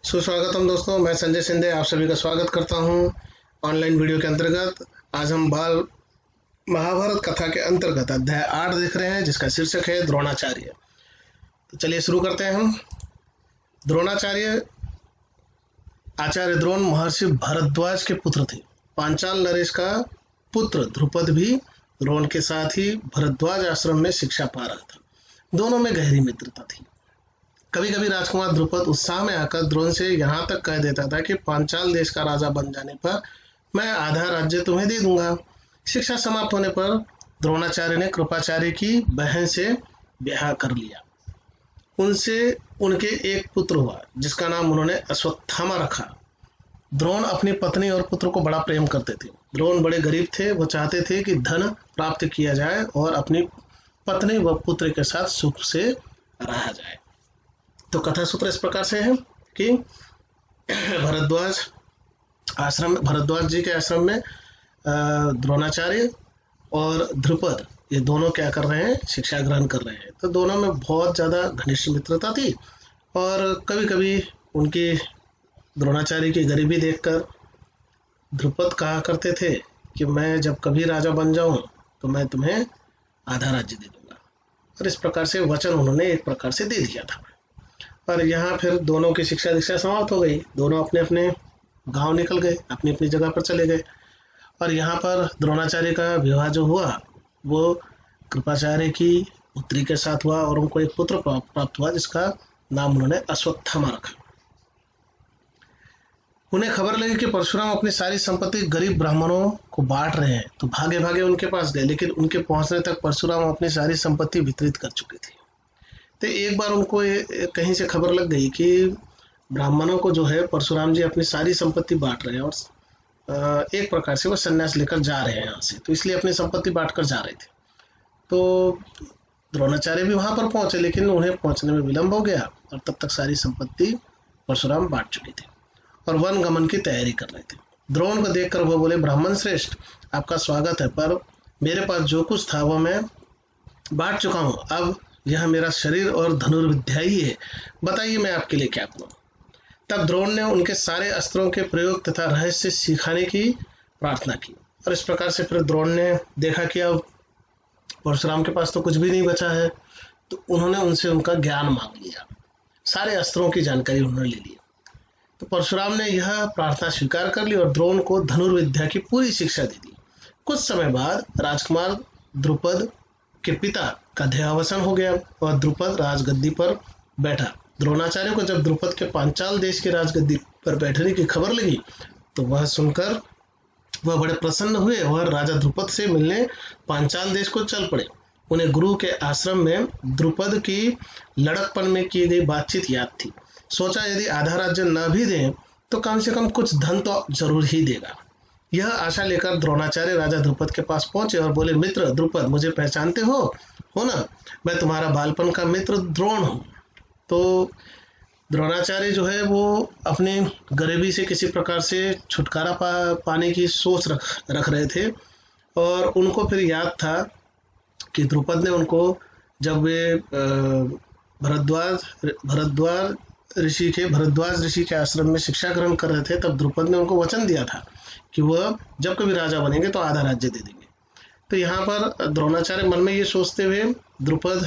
सुस्वागतम दोस्तों, मैं संजय शिंदे आप सभी का स्वागत करता हूं ऑनलाइन वीडियो के अंतर्गत। आज हम बाल महाभारत कथा के अंतर्गत अध्याय 8 देख रहे हैं, जिसका शीर्षक है द्रोणाचार्य। तो चलिए शुरू करते हैं हम। द्रोणाचार्य आचार्य द्रोण महर्षि भारद्वाज के पुत्र थे। पांचाल नरेश का पुत्र ध्रुपद भी द्रोण के साथ ही भारद्वाज आश्रम में शिक्षा पा रहा था। दोनों में गहरी मित्रता थी। कभी कभी राजकुमार ध्रुपद उत्साह में आकर द्रोण से यहाँ तक कह देता था कि पांचाल देश का राजा बन जाने पर मैं आधा राज्य तुम्हें दे दूंगा। शिक्षा समाप्त होने पर द्रोणाचार्य ने कृपाचार्य की बहन से ब्याह कर लिया। उनसे उनके एक पुत्र हुआ, जिसका नाम उन्होंने अश्वत्थामा रखा। द्रोण अपनी पत्नी और पुत्र को बड़ा प्रेम करते थे। द्रोण बड़े गरीब थे। वो चाहते थे कि धन प्राप्त किया जाए और अपनी पत्नी व पुत्र के साथ सुख से रहा जाए। तो कथा सूत्र इस प्रकार से है कि भारद्वाज जी के आश्रम में द्रोणाचार्य और ध्रुपद ये दोनों क्या कर रहे हैं, शिक्षा ग्रहण कर रहे हैं। तो दोनों में बहुत ज़्यादा घनिष्ठ मित्रता थी और कभी कभी उनकी द्रोणाचार्य की गरीबी देखकर ध्रुपद कहा करते थे कि मैं जब कभी राजा बन जाऊं तो मैं तुम्हें आधा राज्य दे दूंगा। और इस प्रकार से वचन उन्होंने एक प्रकार से दे दिया था। पर यहाँ फिर दोनों की शिक्षा दीक्षा समाप्त हो गई। दोनों अपने अपने गांव निकल गए, अपनी अपनी जगह पर चले गए। और यहाँ पर द्रोणाचार्य का विवाह जो हुआ वो कृपाचार्य की पुत्री के साथ हुआ और उनको एक पुत्र प्राप्त हुआ, जिसका नाम उन्होंने अश्वत्थामा रखा। उन्हें खबर लगी कि परशुराम अपनी सारी संपत्ति गरीब ब्राह्मणों को बांट रहे हैं, तो भागे भागे उनके पास गए। लेकिन उनके पहुंचने तक परशुराम अपनी सारी संपत्ति वितरित कर चुके थे। तो एक बार उनको कहीं से खबर लग गई कि ब्राह्मणों को जो है परशुराम जी अपनी सारी संपत्ति बांट रहे हैं और एक प्रकार से वो संन्यास लेकर जा रहे हैं यहाँ से, तो इसलिए अपनी संपत्ति बांट कर जा रहे थे। तो द्रोणाचार्य भी वहां पर पहुंचे, लेकिन उन्हें पहुंचने में विलंब हो गया और तब तक सारी संपत्ति परशुराम बांट चुके थे और वन गमन की तैयारी कर रहे थे। द्रोण को देखकर वो बोले, ब्राह्मण श्रेष्ठ, आपका स्वागत है, पर मेरे पास जो कुछ था वो मैं बांट चुका हूँ। अब यह मेरा शरीर और धनुर्विद्या ही है, बताइए मैं आपके लिए क्या करूं। तब द्रोण ने उनके सारे अस्त्रों के प्रयोग तथा रहस्य सिखाने की प्रार्थना की। और इस प्रकार से फिर द्रोण ने देखा कि अब परशुराम के पास तो कुछ भी नहीं बचा है, तो उन्होंने उनसे उनका ज्ञान मांग लिया। सारे अस्त्रों की जानकारी उन्होंने ले ली। तो परशुराम ने यह प्रार्थना स्वीकार कर ली और द्रोण को धनुर्विद्या की पूरी शिक्षा दे दी। कुछ समय बाद राजकुमार द्रुपद के पिता का देहावसान हो गया और द्रुपद राजगद्दी पर बैठा। द्रोणाचार्य को जब द्रुपद के पांचाल देश की राजगद्दी पर बैठने की खबर लगी तो वह सुनकर वह बड़े प्रसन्न हुए और राजा द्रुपद से मिलने पांचाल देश को चल पड़े। उन्हें गुरु के आश्रम में द्रुपद की लड़कपन में की गई बातचीत याद थी। सोचा यदि आधा राज्य न भी दें तो कम से कम कुछ धन तो जरूर ही देगा। यह आशा लेकर द्रोणाचार्य राजा द्रुपद के पास पहुंचे और बोले, मित्र द्रुपद, मुझे पहचानते हो ना? मैं तुम्हारा बालपन का मित्र द्रोण हूँ। तो द्रोणाचार्य जो है वो अपनी गरीबी से किसी प्रकार से छुटकारा पाने की सोच रख रहे थे और उनको फिर याद था कि द्रुपद ने उनको जब वे भरद्वाज ऋषि के आश्रम में शिक्षा ग्रहण कर रहे थे, तब द्रुपद ने उनको वचन दिया था कि वह जब कभी राजा बनेंगे तो आधा राज्य दे देंगे। तो यहाँ पर द्रोणाचार्य मन में ये सोचते हुए द्रुपद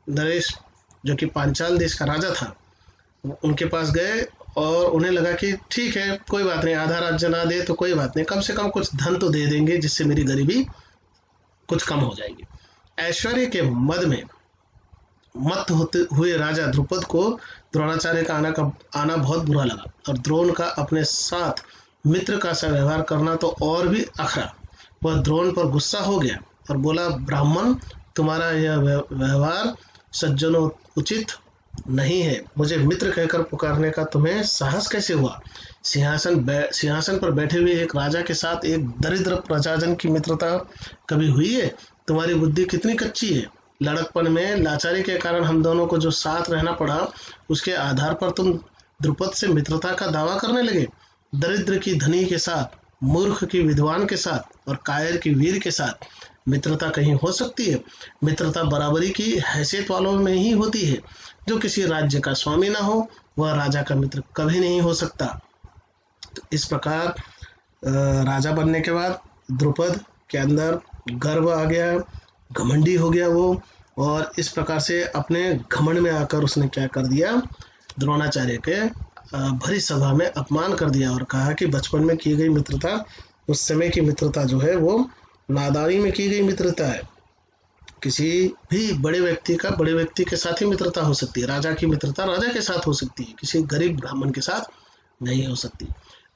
नरेश जो कि पांचाल देश का राजा था उनके पास गए और उन्हें लगा कि ठीक है, कोई बात नहीं, आधा राज्य ना दे तो कोई बात नहीं, कम से कम कुछ धन तो दे देंगे जिससे मेरी गरीबी कुछ कम हो जाएगी। ऐश्वर्य के मद में मत होते हुए राजा द्रुपद को द्रोणाचार्य का आना बहुत बुरा लगा और द्रोण का अपने साथ मित्र का सा व्यवहार करना तो और भी अखरा। वह द्रोण पर गुस्सा हो गया और बोला, ब्राह्मण, तुम्हारा यह व्यवहार सज्जनों उचित नहीं है। मुझे मित्र कहकर पुकारने का तुम्हें साहस कैसे हुआ? सिंहासन पर बैठे हुए एक राजा के साथ एक दरिद्र प्रजाजन की मित्रता कभी हुई है? तुम्हारी बुद्धि कितनी कच्ची है। लड़कपन में लाचारी के कारण हम दोनों को जो साथ रहना पड़ा, उसके आधार पर तुम द्रुपद से मित्रता का दावा करने लगे। दरिद्र की धनी के साथ, मूर्ख की विद्वान के साथ और कायर की वीर के साथ मित्रता कहीं हो सकती है? मित्रता बराबरी की हैसियत वालों में ही होती है। जो किसी राज्य का स्वामी ना हो वह राजा का मित्र कभी नहीं हो सकता। तो इस प्रकार राजा बनने के बाद द्रुपद के अंदर गर्व आ गया, घमंडी हो गया वो, और इस प्रकार से अपने घमंड में आकर उसने क्या कर दिया, द्रोणाचार्य के भरी सभा में अपमान कर दिया और कहा कि बचपन में की गई मित्रता, उस समय की मित्रता जो है वो नादानी में की गई मित्रता है। किसी भी बड़े व्यक्ति का बड़े व्यक्ति के साथ ही मित्रता हो सकती है, राजा की मित्रता राजा के साथ हो सकती है, किसी गरीब ब्राह्मण के साथ नहीं हो सकती।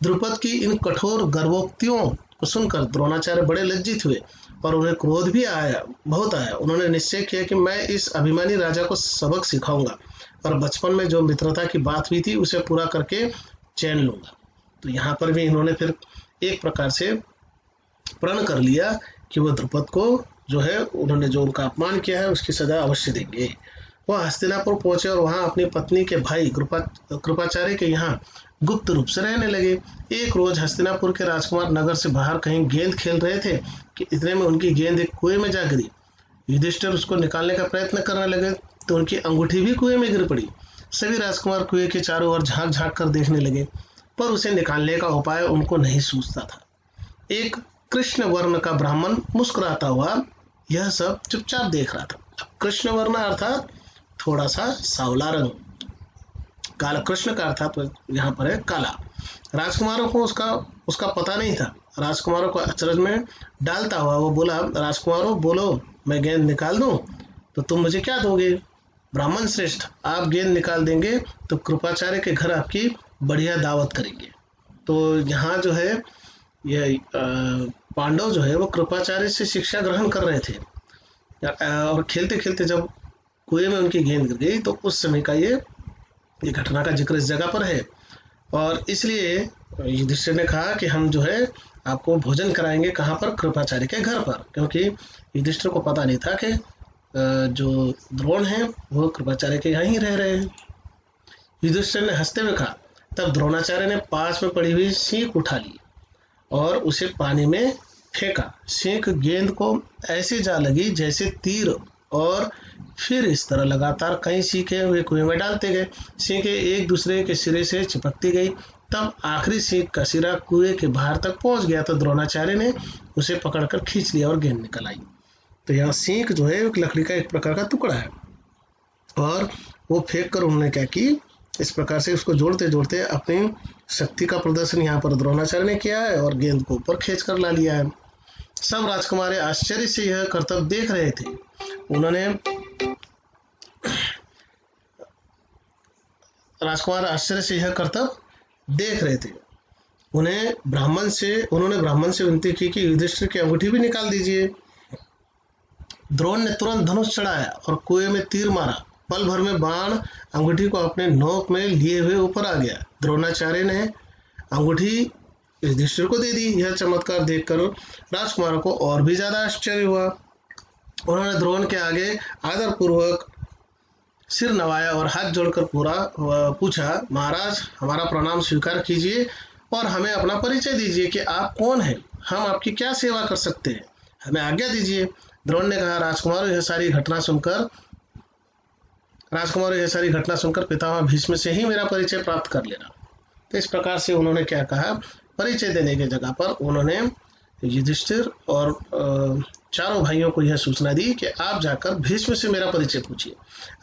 द्रुपद की इन कठोर गर्भोक्तियों को सुनकर द्रोणाचार्य बड़े लज्जित हुए और उन्हें क्रोध भी आया, बहुत आया। उन्होंने निश्चय किया कि मैं इस अभिमानी राजा को सबक सिखाऊंगा और बचपन में जो मित्रता की बात हुई थी उसे पूरा करके चैन लूंगा। तो यहाँ पर भी इन्होंने फिर एक प्रकार से प्रण कर लिया कि वह द्रुपद को जो है, उन्होंने जो उनका अपमान किया है उसकी सजा अवश्य देंगे। वह हस्तिनापुर पहुंचे और वहां अपनी पत्नी के भाई कृपाचार्य के यहाँ गुप्त रूप से रहने लगे। एक रोज हस्तिनापुर के राजकुमार नगर से बाहर कहीं गेंद खेल रहे थे कि इतने में उनकी गेंद एक कुएं में जा गिरी। युधिष्ठिर उसको निकालने का प्रयत्न करने लगे तो उनकी अंगूठी भी कुएं में गिर पड़ी। सभी राजकुमार कुएं के चारों ओर झांक झांक कर देखने लगे, पर उसे निकालने का उपाय उनको नहीं सूझता था। एक कृष्ण वर्ण का ब्राह्मण मुस्कुराता हुआ यह सब चुपचाप देख रहा था। कृष्ण वर्ण अर्थात थोड़ा सा सावला रंग, काला कृष्ण का अर्थात यहाँ पर है काला। राजकुमारों को उसका पता नहीं था। राजकुमारों को अचरज में डालता हुआ वो बोला, राजकुमारों बोलो, मैं गेंद निकाल दूं तो तुम मुझे क्या दोगे? ब्राह्मण श्रेष्ठ, आप गेंद निकाल देंगे तो कृपाचार्य के घर आपकी बढ़िया दावत करेंगे। तो यहाँ जो है ये पांडव जो है वो कृपाचार्य से शिक्षा ग्रहण कर रहे थे और खेलते खेलते जब कुएं में उनकी गेंद गिर गई तो उस समय का ये घटना का जिक्र इस जगह पर है। और इसलिए युधिष्ठिर ने कहा कि हम जो है आपको भोजन कराएंगे, कहाँ पर? कृपाचार्य के घर पर, क्योंकि युधिष्ठिर को पता नहीं था कि जो द्रोण है वो कृपाचार्य के यहाँ ही रह रहे हैं। युधिष्ठिर ने हंसते हुए कहा। तब द्रोणाचार्य ने पास में पड़ी हुई सीख उठा ली और उसे पानी में फेंका। सीख गेंद को ऐसे जा लगी जैसे तीर, और फिर इस तरह लगातार कई सीखें वे कुएं में डालते गए। सीखें एक दूसरे के सिरे से चिपकती गई। तब आखिरी सीख का सिरा कुएं के बाहर तक पहुंच गया तो द्रोणाचार्य ने उसे पकड़कर खींच लिया और गेंद निकल आई। तो यहाँ सीख जो है एक लकड़ी का एक प्रकार का टुकड़ा है और वो फेंक कर उन्होंने क्या की, इस प्रकार से उसको जोड़ते जोड़ते अपनी शक्ति का प्रदर्शन यहाँ पर द्रोणाचार्य ने किया है और गेंद को ऊपर खींच कर ला लिया है। सब राजकुमार आश्चर्य से यह करतब देख रहे थे। राजकुमार आश्चर्य से यह करतब देख रहे थे। उन्होंने ब्राह्मण से विनती की कि युधिष्ठिर की अंगूठी भी निकाल दीजिए। द्रोण ने तुरंत धनुष चढ़ाया और कुएं में तीर मारा। पल भर में बाण अंगूठी को अपने नोक में लिए हुए ऊपर आ गया। द्रोणाचार्य ने अंगूठी युधिष्ठिर को दे दी। यह चमत्कार देखकर राजकुमारों को और भी ज्यादा आश्चर्य हुआ। उन्होंने द्रोण के आगे आदर पूर्वक सिर नवाया और हाथ जोड़कर पूछा, महाराज हमारा प्रणाम स्वीकार कीजिए और हमें अपना परिचय दीजिए कि आप कौन हैं, हम आपकी क्या सेवा कर सकते हैं, हमें आज्ञा दीजिए। द्रोण ने कहा, राजकुमारों यह सारी घटना सुनकर पितामह भीष्म से ही मेरा परिचय प्राप्त कर लेना। तो इस प्रकार से उन्होंने क्या कहा, परिचय देने की जगह पर उन्होंने युधिष्ठिर और चारों भाइयों को यह सूचना दी कि आप जाकर भीष्म से मेरा परिचय पूछिए।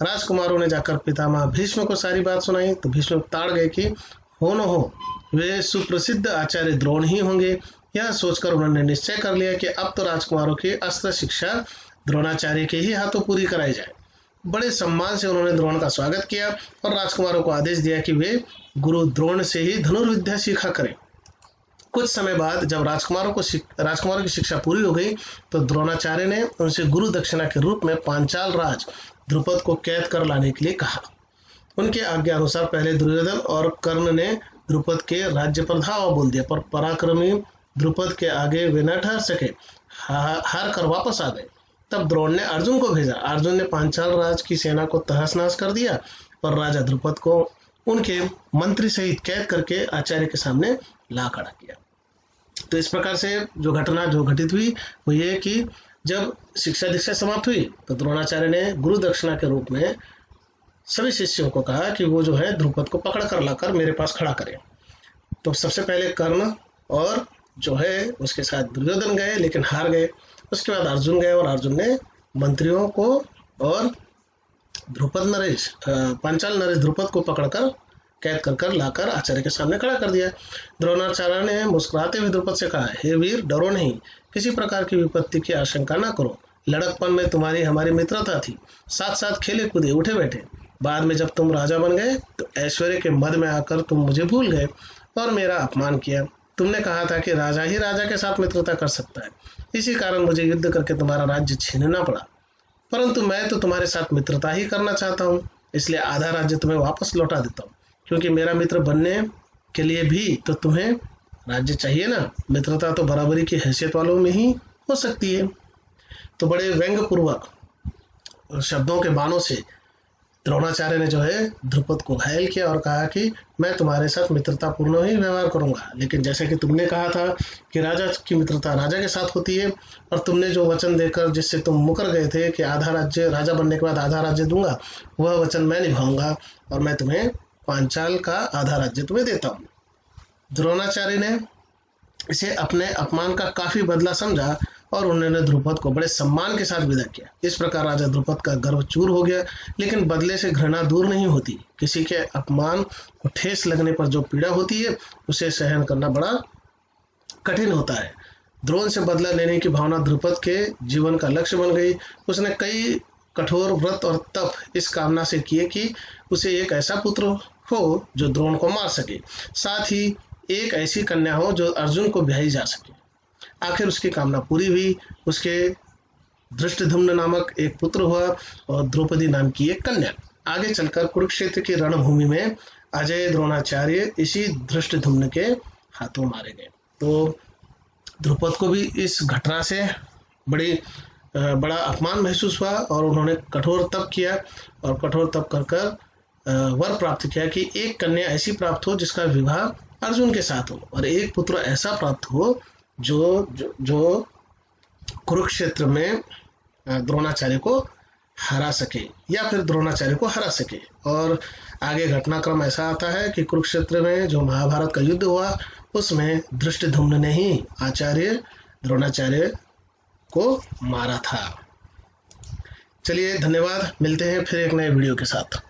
राजकुमारों ने जाकर पितामह भीष्म को सारी बात सुनाई तो भीष्म ताड़ गए कि हो न हो वे सुप्रसिद्ध आचार्य द्रोण ही होंगे। यह सोचकर उन्होंने निश्चय कर लिया कि अब तो राजकुमारों की अस्त्र शिक्षा द्रोणाचार्य के ही हाथों पूरी कराई जाए। बड़े सम्मान से उन्होंने द्रोण का स्वागत किया और राजकुमारों को आदेश दिया कि वे गुरु द्रोण से ही धनुर्विद्या सीखा करें। कुछ समय बाद जब राजकुमारों की शिक्षा पूरी हो गई तो द्रोणाचार्य ने उनसे गुरु दक्षिणा के रूप में पांचाल राज द्रुपद को कैद कर लाने के लिए कहा। उनके आज्ञा अनुसार पहले दुर्योधन और कर्ण ने द्रुपद के राज्य पर धावा बोल दिया, पर पराक्रमी द्रुपद के आगे वे न ठहर सके, हार कर वापस आ गए। तब द्रोण ने अर्जुन को भेजा। अर्जुन ने पांचाल राज की सेना को तहस नहस कर दिया और राजा द्रुपद को उनके मंत्री सहित कैद करके आचार्य के सामने ला खड़ा किया। तो इस प्रकार से जो घटना जो घटित हुई वो ये कि जब शिक्षा दीक्षा समाप्त हुई तो द्रोणाचार्य ने गुरु दक्षिणा के रूप में सभी शिष्यों को कहा कि वो जो है द्रुपद को पकड़ कर लाकर मेरे पास खड़ा करें। तो सबसे पहले कर्ण और जो है उसके साथ दुर्योधन गए, लेकिन हार गए। उसके बाद अर्जुन गए और अर्जुन ने मंत्रियों को और द्रुपद नरेश पांचाल नरेश द्रुपद को पकड़कर कैद कर कर लाकर आचार्य के सामने खड़ा कर दिया। द्रोणाचार्य ने मुस्कुराते हुए द्रुपद से कहा, हे वीर, डरो नहीं, किसी प्रकार की विपत्ति की आशंका न करो। लड़कपन में तुम्हारी हमारी मित्रता थी, साथ साथ खेले कूदे उठे बैठे। बाद में जब तुम राजा बन गए तो ऐश्वर्य के मद में आकर तुम मुझे भूल गए और मेरा अपमान किया। तुमने कहा था कि राजा ही राजा के साथ मित्रता कर सकता है, इसी कारण मुझे युद्ध करके तुम्हारा राज्य छीनना पड़ा। परंतु मैं तो तुम्हारे साथ मित्रता ही करना चाहता हूँ, इसलिए आधा राज्य तुम्हें वापस लौटा देता हूँ, क्योंकि मेरा मित्र बनने के लिए भी तो तुम्हें राज्य चाहिए ना। मित्रता तो बराबरी की हैसियत वालों में ही हो सकती है। तो बड़े व्यंग पूर्वक शब्दों के बाणों से द्रोणाचार्य ने जो है द्रुपद को घायल किया और कहा कि मैं तुम्हारे साथ मित्रतापूर्ण ही व्यवहार करूंगा, लेकिन जैसे कि तुमने कहा था कि राजा की मित्रता राजा के साथ होती है, और तुमने जो वचन देकर जिससे तुम मुकर गए थे कि आधा राज्य राजा बनने के बाद आधा राज्य दूंगा, वह वचन मैं निभाऊंगा और मैं तुम्हें पांचाल का आधा राज्य तुम्हें देता हूँ। द्रोणाचार्य ने इसे अपने अपमान का काफी बदला समझा और उन्होंने द्रुपद को बड़े सम्मान के साथ विदा किया। इस प्रकार राजा द्रुपद का गर्व चूर हो गया, लेकिन बदले से घृणा दूर नहीं होती। किसी के अपमान को ठेस लगने पर जो पीड़ा होती है उसे सहन करना बड़ा कठिन होता है। द्रोण से बदला लेने की भावना द्रुपद के जीवन का लक्ष्य बन गई। उसने कई कठोर व्रत और तप इस कामना से किए कि उसे एक ऐसा पुत्र हो जो द्रोण को मार सके, साथ ही एक ऐसी कन्या हो जो अर्जुन को ब्याही जा सके। आखिर उसकी कामना पूरी हुई। उसके धृष्टद्युम्न नामक एक पुत्र हुआ और द्रौपदी नाम की एक कन्या। आगे चलकर कुरुक्षेत्र की रणभूमि में अजय द्रोणाचार्य इसी धृष्टद्युम्न के हाथों मारे गए। तो द्रुपद को भी इस घटना से बड़ा अपमान महसूस हुआ और उन्होंने कठोर तप किया और कठोर तप कर कर वर प्राप्त किया कि एक कन्या ऐसी प्राप्त हो जिसका विवाह अर्जुन के साथ हो, और एक पुत्र ऐसा प्राप्त हो जो कुरुक्षेत्र में द्रोणाचार्य को हरा सके या फिर द्रोणाचार्य को हरा सके। और आगे घटनाक्रम ऐसा आता है कि कुरुक्षेत्र में जो महाभारत का युद्ध हुआ उसमें धृष्टद्युम्न ने ही आचार्य द्रोणाचार्य को मारा था। चलिए, धन्यवाद। मिलते हैं फिर एक नए वीडियो के साथ।